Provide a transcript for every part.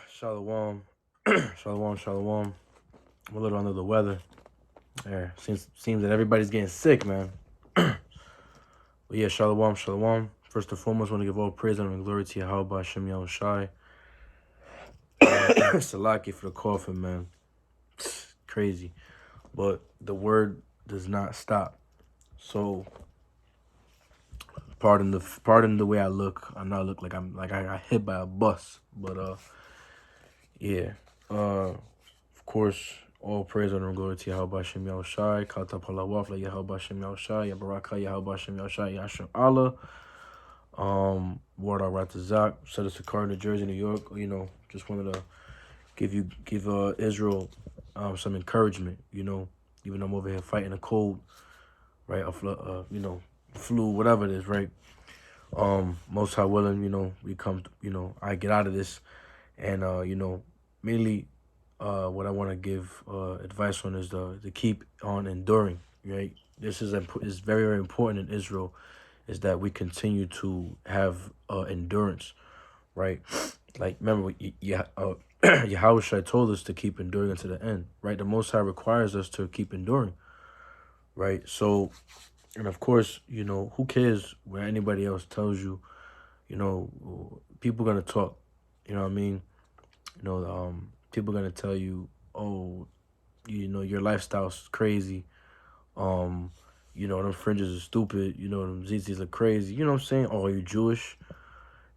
Shalom. Shalom, shalom. I'm a little under the weather. There. Seems that everybody's getting sick, man. But yeah, shalom, shalom. First and foremost, I want to give all praise and glory to Yahweh Hashem Yahushai. Salaki for the coughing, man. Crazy. But the word does not stop. So pardon the way I look. I know I look like I got hit by a bus. But yeah. Of course, all praise and glory to Yahweh Hashem Yahushai. Kata Palawaf la Yahweh Hashem Yahushai. Yabaraka Yahweh Hashem Yahushai. Yashim Allah. Ward out Ratazach. Said it's SICARII, New Jersey, New York. You know, just wanted to give Israel some encouragement. You know, even though I'm over here fighting a cold, right? Flu, whatever it is, right? Most High willing, you know, we come, I get out of this, and mainly, what I want to give advice on is to keep on enduring, right? This is very, very important in Israel, is that we continue to have endurance, right? Like, remember, Yahweh told us to keep enduring unto the end, right? The Most High requires us to keep enduring, right? So, and of course, who cares what anybody else tells you? People are going to talk, you know what I mean? People are going to tell you, oh, your lifestyle's crazy. Them fringes are stupid. Them ZZs are crazy. You know what I'm saying? Oh, are you Jewish?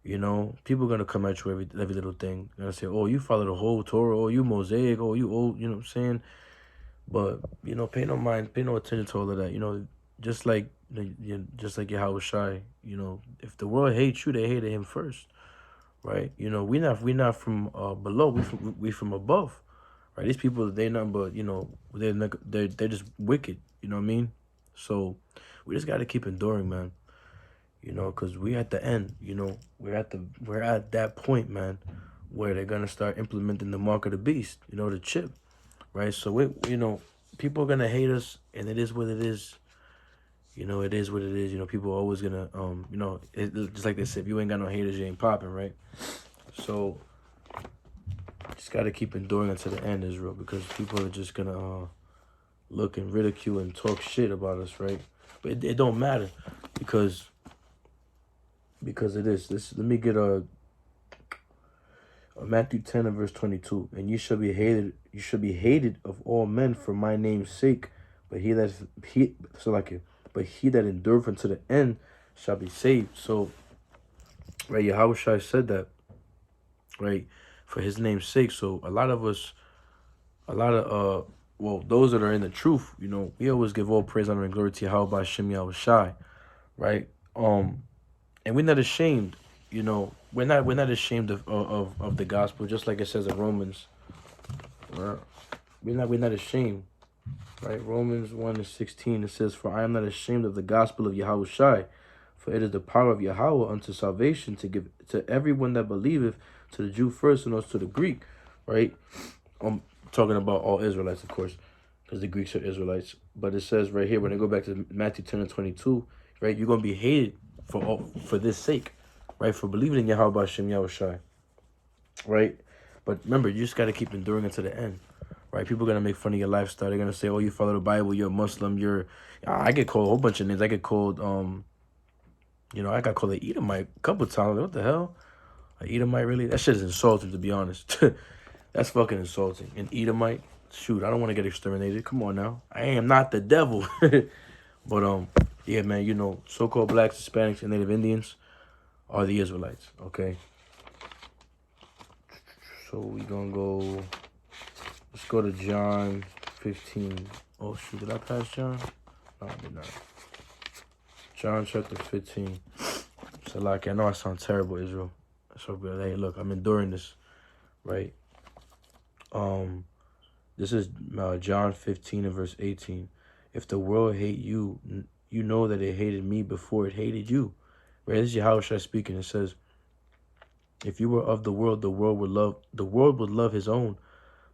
People are going to come at you every little thing. They're going to say, oh, you follow the whole Torah. Oh, you Mosaic. Oh, you old. You know what I'm saying? But, pay no attention to all of that. Just like Yahweh Shai, if the world hates you, they hated him first. Right? We not from below. We from above. Right? These people, they nothing but, they're just wicked. You know what I mean? So we just got to keep enduring, man. Because we at the end. We're at that point, man, where they're gonna start implementing the mark of the beast. The chip, right? So people are gonna hate us, and it is what it is. It is what it is. People are always gonna, just like they said, if you ain't got no haters, you ain't popping, right? So just gotta keep enduring until the end, Israel, because people are just gonna look and ridicule and talk shit about us, right? But it don't matter, because it is. Let me get Matthew 10 and verse 22. And you shall be hated of all men for my name's sake, but he that endureth unto the end shall be saved. So, right, Yahweh Shai said that, right, for his name's sake. So those that are in the truth, we always give all praise, honor, and glory to Yahweh Hashem Yahushai, right? And we're not ashamed, we're not ashamed of the gospel, just like it says in Romans. Right? We're not ashamed, right? Romans 1:16, it says, "For I am not ashamed of the gospel of Yahushai, for it is the power of Yahweh unto salvation to give to everyone that believeth, to the Jew first and also to the Greek," right? I'm talking about all Israelites, of course, because the Greeks are Israelites. But it says right here, when I go back to Matthew 10 and 22, right, you're gonna be hated for this sake, right? For believing in Yahweh Hashem Yahushai, right? But remember, you just got to keep enduring until the end, right? People are going to make fun of your lifestyle. They're going to say, oh, you follow the Bible, you're a Muslim, I get called a whole bunch of names. I get called, I got called an Edomite a couple of times. What the hell? An Edomite, really? That shit is insulting, to be honest. That's fucking insulting. An Edomite? Shoot, I don't want to get exterminated. Come on now. I am not the devil. But, yeah, man, so-called blacks, Hispanics, and Native Indians are the Israelites, okay? So we gonna go, let's go to John 15. Oh, shoot, did I pass John? No, I did not. John chapter 15. So, like, I know I sound terrible, Israel. So, but hey, look, I'm enduring this, right? This is John 15 and verse 18. If the world hate you, you know that it hated me before it hated you. Right? This is Yahweh speaking. It says, if you were of the world would love his own.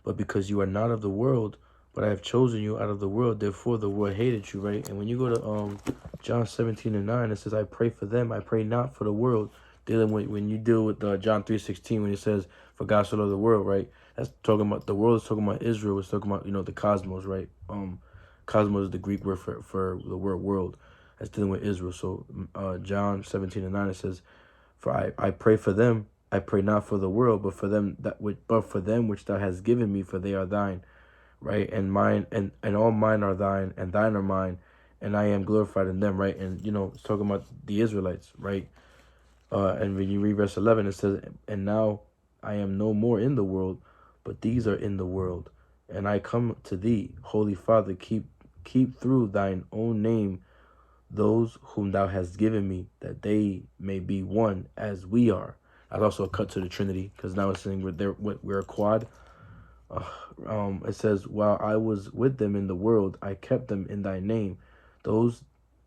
But because you are not of the world, but I have chosen you out of the world, therefore the world hated you, right? And when you go to John 17 and 9, it says, I pray for them. I pray not for the world, dealing with, when you deal with John 3:16, when it says, for God so loved the world, right? That's talking about, the world is talking about Israel. It's talking about, the cosmos, right? Cosmos is the Greek word for the word world. That's dealing with Israel. So John 17:9, it says, for I pray for them. I pray not for the world, but for them which thou hast given me, for they are thine, right? And mine, and all mine are thine, and thine are mine, and I am glorified in them, right? And it's talking about the Israelites, right? And when you read verse 11, it says, and now I am no more in the world, but these are in the world, and I come to thee, Holy Father, keep through thine own name those whom thou hast given me, that they may be one as we are. That's also a cut to the Trinity, because now it's saying we're a quad. It says, while I was with them in the world, I kept them in thy name. Those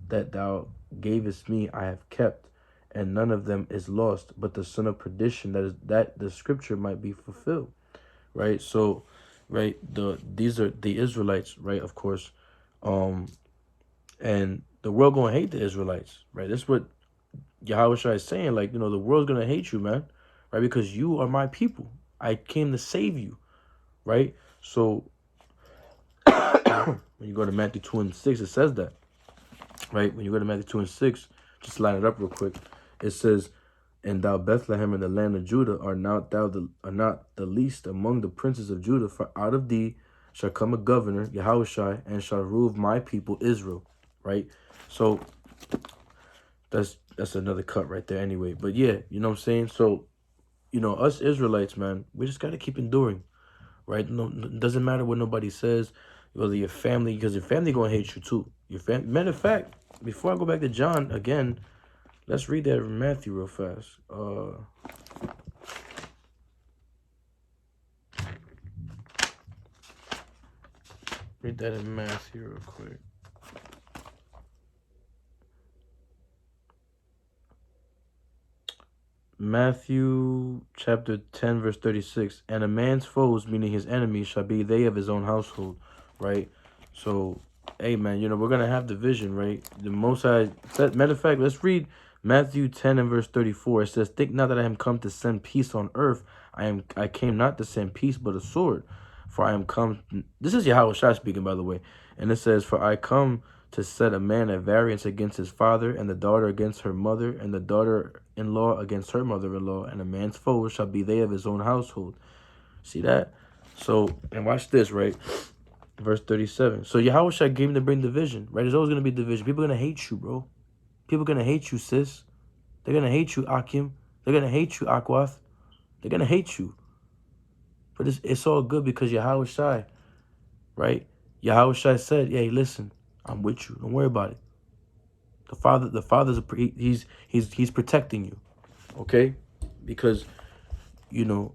that thou gavest me I have kept, and none of them is lost, but the son of perdition, that the scripture might be fulfilled. Right? So, right, these are the Israelites, right, of course. And the world gonna hate the Israelites, right? That's what Yahushua is saying. Like, the world's gonna hate you, man, right? Because you are my people. I came to save you, right? So when you go to Matthew 2:6, it says that, right? When you go to Matthew 2:6, just line it up real quick. It says, and thou Bethlehem in the land of Judah are not the least among the princes of Judah, for out of thee shall come a governor, Yahushua, and shall rule my people Israel, right? So that's another cut right there anyway. But yeah, you know what I'm saying? So, us Israelites, man, we just got to keep enduring, right? No, it doesn't matter what nobody says, whether your family, because your family going to hate you too. Matter of fact, before I go back to John again, let's read that in Matthew real fast. Read that in Matthew real quick. Matthew chapter 10, verse 36. And a man's foes, meaning his enemies, shall be they of his own household, right? So, hey, man, we're going to have division, right? The Most High, matter of fact, let's read Matthew 10 and verse 34. It says, think not that I am come to send peace on earth. I came not to send peace, but a sword. For I am come, this is Yahushua speaking, by the way. And it says, for I come to set a man at variance against his father, and the daughter against her mother, and the daughter-in-law against her mother-in-law, and a man's foes shall be they of his own household. See that? So, and watch this, right? Verse 37. So Yahushua came to bring division, right? There's always going to be division. People are going to hate you, bro. People are going to hate you, sis. They're going to hate you, Akim. They're going to hate you, Akwath. They're going to hate you. But it's all good because Yahushua, right? Yahushua said, hey, listen, I'm with you. Don't worry about it. The Father's he's protecting you, okay? Because you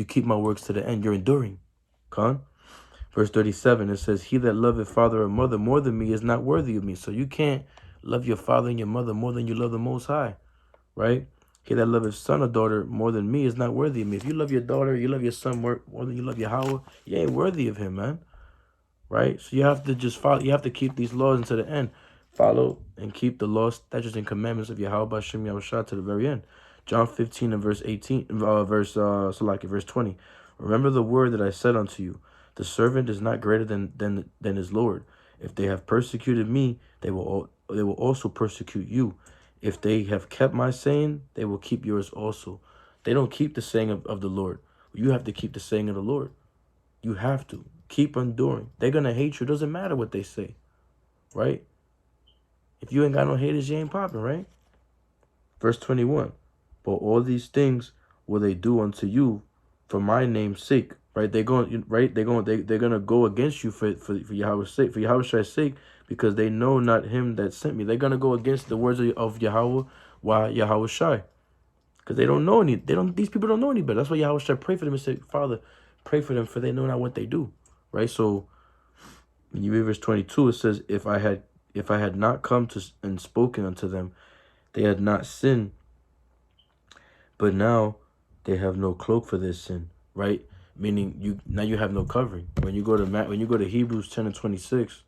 keep my works to the end. You're enduring, Khan. Verse 37, it says, he that loveth father or mother more than me is not worthy of me. So you can't love your father and your mother more than you love the Most High, right? He that loveth son or daughter more than me is not worthy of me. If you love your daughter, you love your son more than you love Yahweh, you ain't worthy of him, man. Right? So you have to just follow. You have to keep these laws until the end. Follow and keep the laws, statutes, and commandments of Yahweh B'Shem Yahushua to the very end. John 15 and verse 18, verse 20. Remember the word that I said unto you. The servant is not greater than his Lord. If they have persecuted me, they will also persecute you. If they have kept my saying, they will keep yours also. They don't keep the saying of the Lord. You have to keep the saying of the Lord. You have to. Keep enduring. They're going to hate you. It doesn't matter what they say, right? If you ain't got no haters, you ain't popping, right? Verse 21. But all these things will they do unto you for my name's sake, right? They're going to go against you for Yahweh's sake, for Yahweh's sake, because they know not him that sent me. They're going to go against the words of Yahweh, why Yahweh shy, because these people don't know any better. That's why Yahweh shy pray for them and say, Father, pray for them, for they know not what they do, right? So when you read verse 22, it says, if I had not come to and spoken unto them, they had not sinned, but now they have no cloak for their sin, right? Meaning now you have no covering. When you go to Hebrews 10 and 26,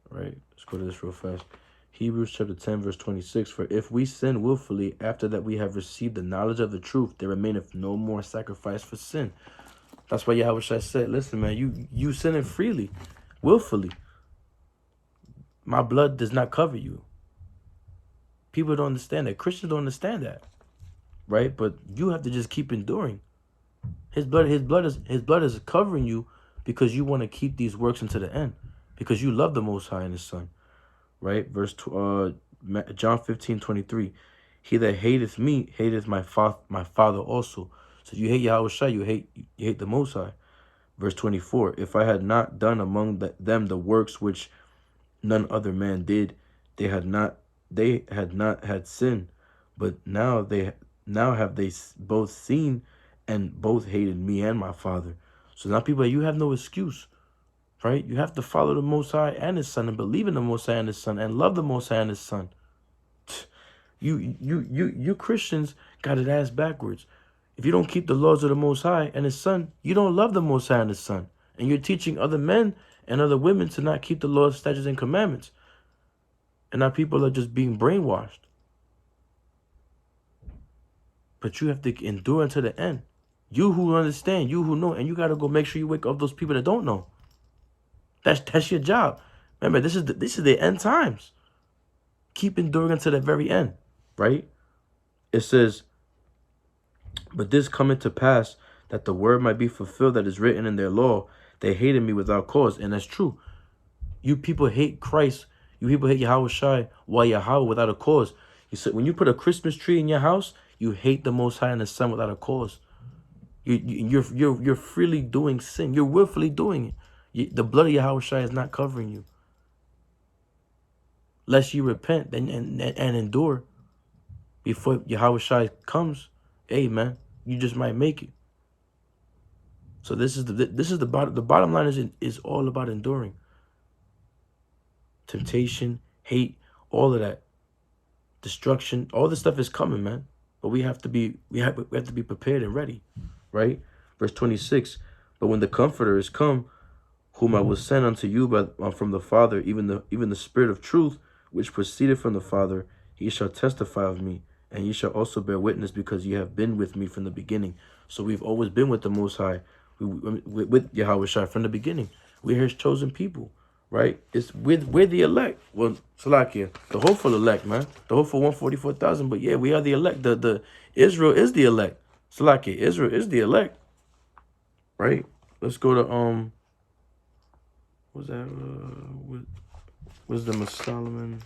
right? Let's go to this real fast. Hebrews chapter 10, verse 26. For if we sin willfully after that we have received the knowledge of the truth, there remaineth no more sacrifice for sin. That's why Yahweh Shai said, listen, man, you sinning freely, willfully. My blood does not cover you. People don't understand that. Christians don't understand that. Right? But you have to just keep enduring. His blood is covering you because you want to keep these works unto the end. Because you love the Most High and His Son. Right? John 15:23. He that hateth me hateth my Father also. So you hate Yahweh Shai, you hate the Most High. Verse 24. If I had not done among them the works which none other man did, they had not had sin. But now have they both seen and both hated me and my Father. So now people, you have no excuse. Right? You have to follow the Most High and His Son and believe in the Most High and His Son and love the Most High and His Son. You Christians got it ass backwards. If you don't keep the laws of the Most High and His Son, you don't love the Most High and His Son. And you're teaching other men and other women to not keep the laws, statutes, and commandments. And now people are just being brainwashed. But you have to endure until the end. You who understand, you who know, and you got to go make sure you wake up those people that don't know. That's your job. Remember, this is the end times. Keep enduring until the very end, right? It says, but this cometh to pass that the word might be fulfilled that is written in their law. They hated me without cause. And that's true. You people hate Christ. You people hate Yahweh Shai while Yahweh without a cause. You said when you put a Christmas tree in your house, you hate the Most High and the Son without a cause. You're freely doing sin. You're willfully doing it. The blood of Yahweh Shai is not covering you. Lest you repent and endure before Yahweh Shai comes. Hey man, you just might make it. So this is the bottom line is all about enduring. Temptation, hate, all of that, destruction, all this stuff is coming, man. But we have to be prepared and ready, right? Verse 26. But when the Comforter is come, whom I will send unto you from the Father, even the Spirit of truth, which proceeded from the Father, he shall testify of me, and ye shall also bear witness, because ye have been with me from the beginning. So we've always been with the Most High, with Yahweh Shai from the beginning. We're His chosen people, right? We're the elect. Well, Salakia, the hopeful elect, man. The hopeful 144,000. But yeah, we are the elect. The Israel is the elect. Salakia, Israel is the elect, right? Let's go to what's that? Wisdom of Solomon.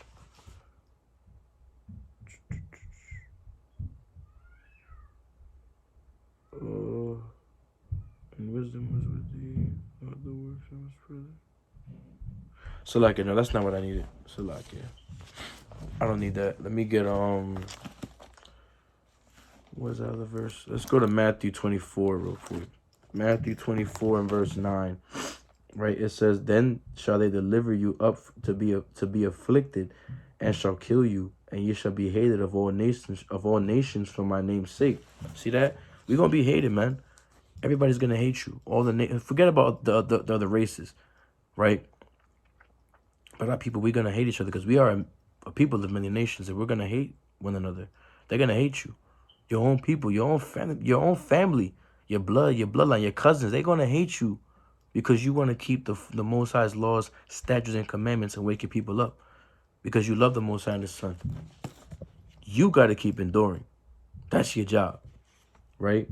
And wisdom was with the other works I was present. Salakia, no, that's not what I needed. Salakia, I don't need that. Let me get what's that other verse? Let's go to Matthew 24 real quick. Matthew 24 and verse 9. Right, it says, then shall they deliver you up to be afflicted, and shall kill you, and ye shall be hated of all nations for my name's sake. See that? We're gonna be hated, man. Everybody's gonna hate you. Forget about the other races, right? But our people, we're gonna hate each other because we are a people of many nations, and we're gonna hate one another. They're gonna hate you, your own people, your own family, your blood, your bloodline, your cousins. They're gonna hate you. Because you want to keep the Most High's laws, statutes, and commandments and wake your people up. Because you love the Most High and His Son. You got to keep enduring. That's your job. Right?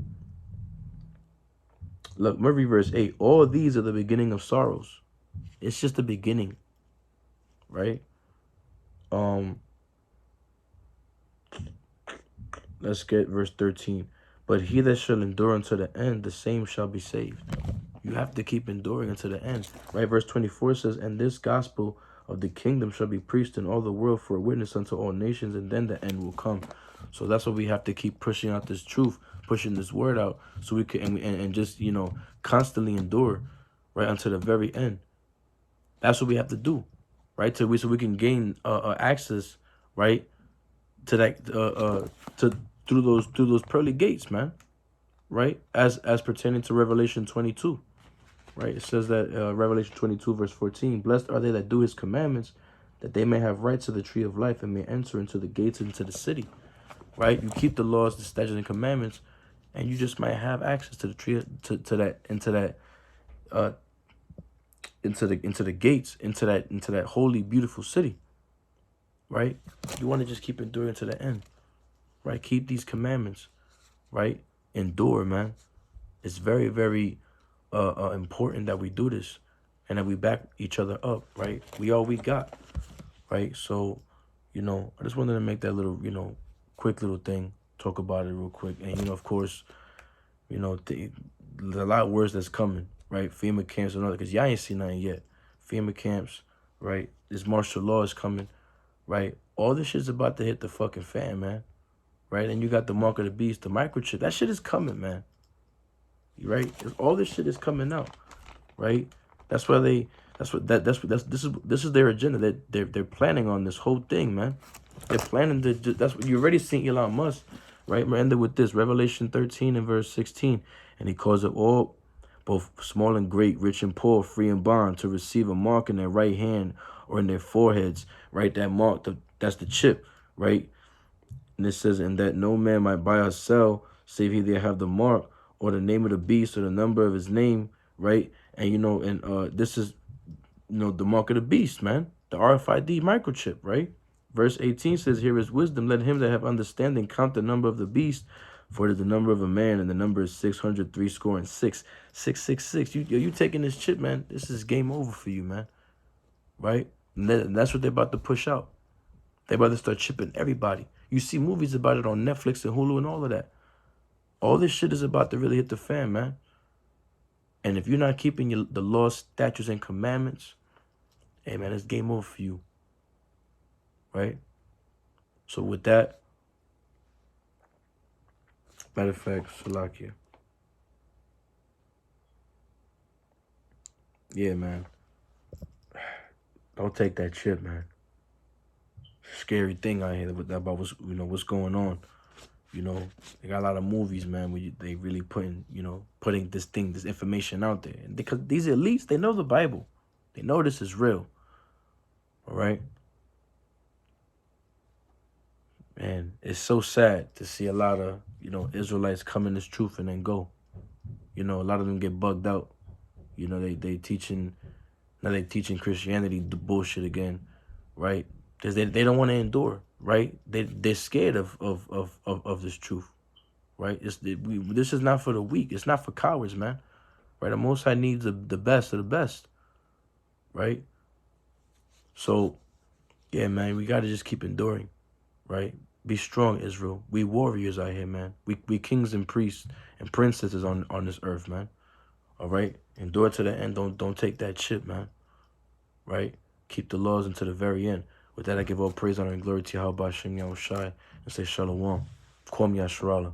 Look, I'm going to read verse 8. All these are the beginning of sorrows. It's just the beginning. Right? Let's get verse 13. But he that shall endure unto the end, the same shall be saved. You have to keep enduring until the end, right? Verse 24 says, and this gospel of the kingdom shall be preached in all the world for a witness unto all nations, and then the end will come. So that's what we have to keep pushing out this truth, pushing this word out, so we can and just, you know, constantly endure, right, until the very end. That's what we have to do, right? So we can gain access, right, to that through those pearly gates, man, right? As pertaining to Revelation 22. Right, it says that Revelation 22 verse 14, blessed are they that do His commandments, that they may have right to the tree of life and may enter into the gates into the city. Right? You keep the laws, the statutes, and commandments, and you just might have access to the tree, into the gates, into that holy, beautiful city. Right? You want to just keep enduring to the end. Right? Keep these commandments. Right? Endure, man. It's very, very important that we do this and that we back each other up. Right? We all we got. Right? So, I just wanted to make that little, quick little thing, talk about it real quick. And, of course, there's a lot of words that's coming, right? FEMA camps and all that, because y'all ain't seen nothing yet. FEMA camps, right? This martial law is coming, right? All this shit's about to hit the fucking fan, man. Right? And you got the mark of the beast, the microchip. That shit is coming, man. Right? All this shit is coming out, right? This is their agenda. They're planning on this whole thing, man. They're planning to. That's what you already seen Elon Musk, right? We're ended with this Revelation 13 and verse 16, and he calls it all, both small and great, rich and poor, free and bond, to receive a mark in their right hand or in their foreheads, right? That mark, that's the chip, right? And it says, and that no man might buy or sell, save he there have the mark or the name of the beast or the number of his name, right? And this is, the mark of the beast, man. The RFID microchip, right? Verse 18 says, here is wisdom. Let him that have understanding count the number of the beast, for it is the number of a man, and the number is 666. 666. You taking this chip, man. This is game over for you, man. Right? And that's what they're about to push out. They're about to start chipping everybody. You see movies about it on Netflix and Hulu and all of that. All this shit is about to really hit the fan, man. And if you're not keeping the laws, statutes, and commandments, hey, man, it's game over for you. Right? So with that, matter of fact, Salakia. Yeah, man. Don't take that chip, man. Scary thing out here about what's going on. They got a lot of movies, man, where they really putting this information out there. And because these elites, they know the Bible. They know this is real. All right? Man, it's so sad to see a lot of, Israelites come in this truth and then go. A lot of them get bugged out. They teaching Christianity the bullshit again, right? Because they don't want to endure, right? They're scared of this truth, right? This is not for the weak. It's not for cowards, man. Right? The Most High needs the best of the best, right? So, yeah, man, we got to just keep enduring, right? Be strong, Israel. We warriors out here, man. We kings and priests and princesses on this earth, man. All right? Endure to the end. Don't take that shit, man. Right? Keep the laws until the very end. With that, I give all praise, honor, and glory to Yahweh Hashem Yahushai and say Shalom. Call me Yasharallah.